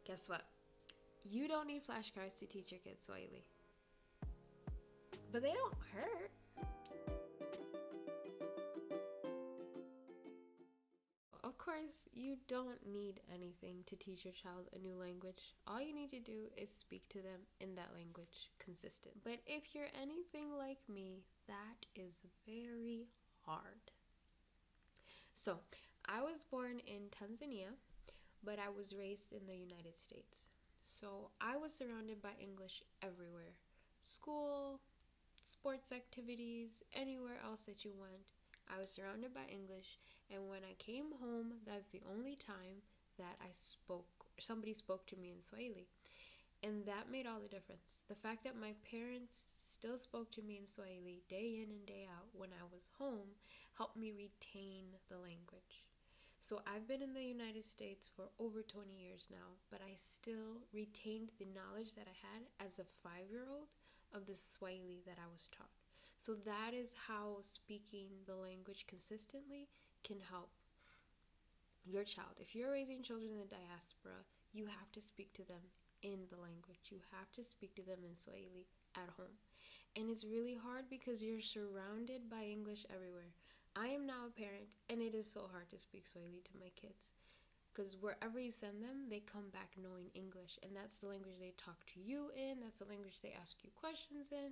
Guess what? You don't need flashcards to teach your kids Swahili. But they don't hurt. Of course, you don't need anything to teach your child a new language. All you need to do is speak to them in that language consistent. But if you're anything like me, that is very hard. So, I was born in Tanzania, but I was raised in the United States. So, I was surrounded by English everywhere. School, sports activities, anywhere else that you went, I was surrounded by English, and when I came home, that's the only time that somebody spoke to me in Swahili. And that made all the difference. The fact that my parents still spoke to me in Swahili day in and day out when I was home helped me retain the language. So I've been in the United States for over 20 years now, but I still retained the knowledge that I had as a 5-year-old of the Swahili that I was taught. So that is how speaking the language consistently can help your child. If you're raising children in the diaspora, you have to speak to them in the language. You have to speak to them in Swahili at home. And it's really hard because you're surrounded by English everywhere. I am now a parent, and it is so hard to speak Swahili to my kids. Because wherever you send them, they come back knowing English. And that's the language they talk to you in. That's the language they ask you questions in.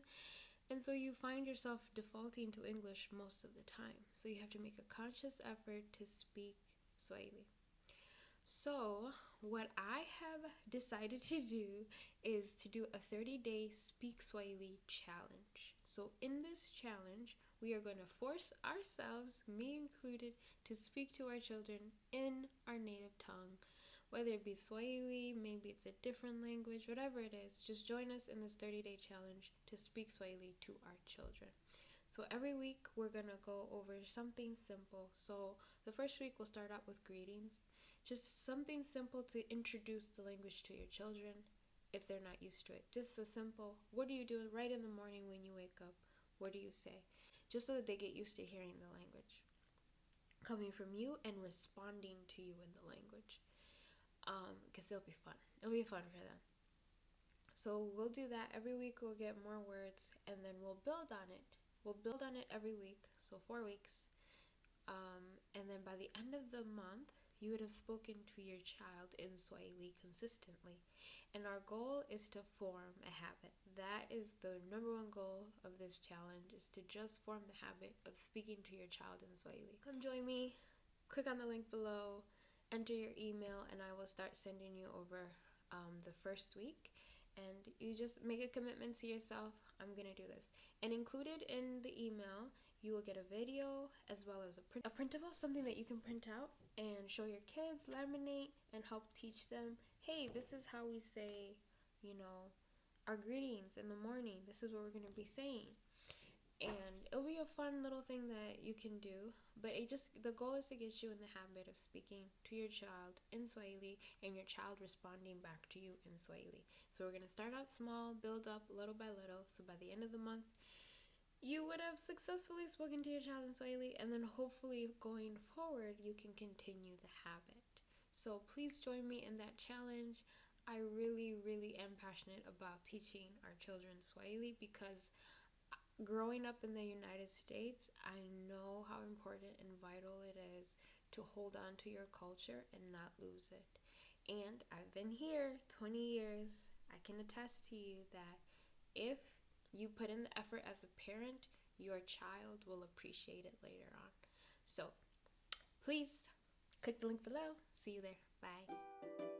And so you find yourself defaulting to English most of the time. So you have to make a conscious effort to speak Swahili. So what I have decided to do is to do a 30-day Speak Swahili challenge. So in this challenge, we are going to force ourselves, me included, to speak to our children in our native tongue. Whether it be Swahili, maybe it's a different language, whatever it is, just join us in this 30-day challenge to speak Swahili to our children. So every week we're going to go over something simple. So the first week we'll start out with greetings. Just something simple to introduce the language to your children if they're not used to it. Just a simple, what do you do right in the morning when you wake up? What do you say? Just so that they get used to hearing the language coming from you and responding to you in the language. Because it'll be fun. It'll be fun for them. So we'll do that. Every week we'll get more words, and then we'll build on it. We'll build on it every week, so 4 weeks. And then by the end of the month, you would have spoken to your child in Swahili consistently. And our goal is to form a habit. That is the number one goal of this challenge, is to just form the habit of speaking to your child in Swahili. Come join me. Click on the link below. Enter your email, and I will start sending you over the first week. And you just make a commitment to yourself, I'm going to do this. And included in the email, you will get a video as well as a printable, something that you can print out and show your kids, laminate, and help teach them, hey, this is how we say, our greetings in the morning. This is what we're going to be saying. And it'll be a fun little thing that you can do, but the goal is to get you in the habit of speaking to your child in Swahili and your child responding back to you in Swahili. So we're going to start out small, build up little by little, so by the end of the month, you would have successfully spoken to your child in Swahili, and then hopefully going forward, you can continue the habit. So please join me in that challenge. I really, really am passionate about teaching our children Swahili because growing up in the United States, I know how important and vital it is to hold on to your culture and not lose it. And I've been here 20 years. I can attest to you that if you put in the effort as a parent, your child will appreciate it later on. So please click the link below. See you there. Bye.